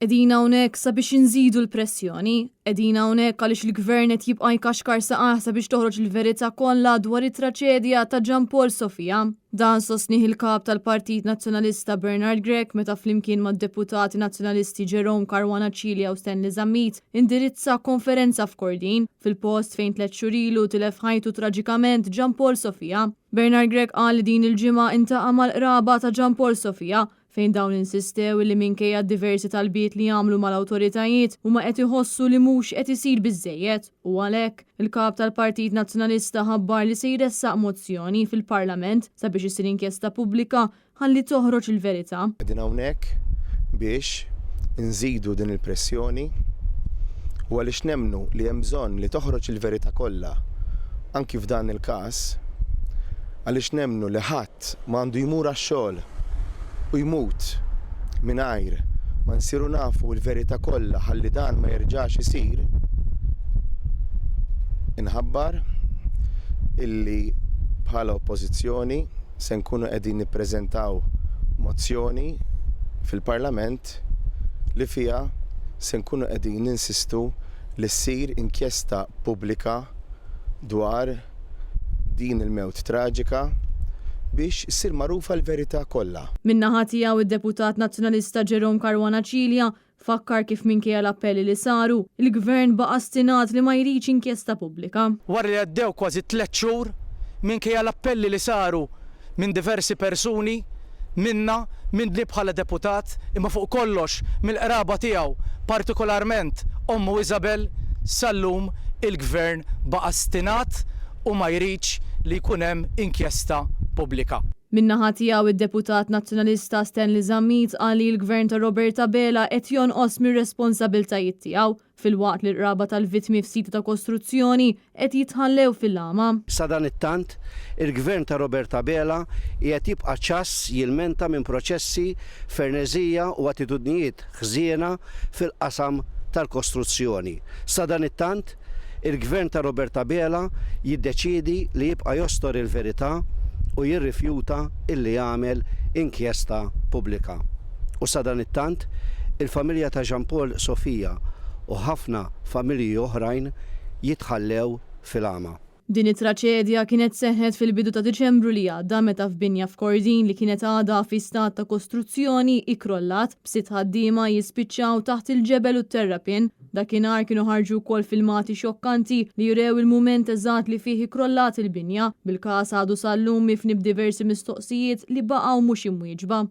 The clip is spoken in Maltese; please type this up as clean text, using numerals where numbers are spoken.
Edina hawnhekk sabiex inżidu l-pressjoni, edina hawnhekk għaliex il-gvern qed jibqa' jkaxkar saqajh sabiex toħroġ il-verità kollha dwar it-traċedja ta' Jean-Paul Sofia. Dan sostnih il-kap tal-Partit Nazzjonalista Bernard Grech meta flimkien mad-deputati nazzjonalisti Jerome Caruana Cilja u Stanley Zammit indirizza konferenza f'Kordin fil-post fejn 3 xhur ilu tilef ħajtu traġikament Jean-Paul Sofia. Bernard Grech qal li din il-ġimgħa intaqa' mal-qraba ta' Jean-Paul Sofia fejn dawn insistew li minkejja diversi talbiet li jagħmlu mal-awtoritajiet huma qed iħossu li mhux qed isir biżżejjed u għalhekk il-kap tal-Partit Nazzjonalista ħabbar li se jressaq mozzjoni fil-Parlament sabiex isir inkjesta pubblika ħalli toħroġ il-verità. Qegħdin hawnhekk biex inżidu din il-pressjoni u għaliex nemmnu li hemm bżonn li toħroġ il-verità kollha anki f'dan il-każ għaliex nemmnu li ħadd m'għandu jmur għax-xogħol u jmut mingħajr ma nsiru nafu l-verità kollha ħalli dan ma jerġax isir. Inħabbar illi bħala oppożizzjoni se nkunu qegħdin nippreżentaw mozzjoni fil-Parlament li fiha se nkunu qegħdin ninsistu li ssir inkjesta pubblika dwar din il-mewt traġika biex issir magħrufa l-verità kollha. Min-naħa tiegħu id-Deputat Nazzjonalista Jerome Caruana Cilja fakkar kif minkejja l-appelli li saru, il-Gvern baqa' stinat li ma jridx inkjesta pubblika. Wara li għaddew kważi 3 xhur minkejja l-appelli li saru minn diversi persuni minna li bħala deputat imma fuq kollox mill-qraba tiegħu partikolarment ommu Isabel sal-lum il-Gvern baqa' stinat u ma jridx li jkun hemm inkjesta pubblika. Min-naħa tiegħu id-Deputat Nazzjonalista Stanley Zammit qal li l-Gvern ta' Roberta Bela qed jonqos mir-responsabbiltajiet tiegħu filwaqt li l-qraba tal-vittmi f'siti ta' kostruzzjoni qed jitħallew fil-lama. Sa dan it-tant, il-Gvern ta' Roberta Bela qiegħed jibqa' ċass jilmenta minn proċessi ferneżija u attitudnijiet ħżiena fil-qasam tal-kostruzzjoni. Sa dan it-tant, il-Gvern ta' Roberta Bela jiddeċiedi li jibqa' jostor il-verità u jirrifjuta illi jagħmel inkjesta pubblika. U sa dan it-tant, il-familja ta' Jean-Paul Sofia u ħafna familji oħrajn jitħallew fil-għama. Din it-traċedja kienet seħħet fil-bidu ta' Diċembru li għadda meta f'binja f'Kordin li kienet għadha fi stat ta' kostruzzjoni ikrollat b'sitt ħaddiema jispiċċaw taħt il-ġebel u t-terrapin. Dakinhar kienu ħarġu wkoll filmati xokkanti li jurew il-mument eżatt li fih ikrollat il-binja bil-każ għadu sal-lum mifni b'diversi mistoqsijiet li baqgħu mhux imwieġba.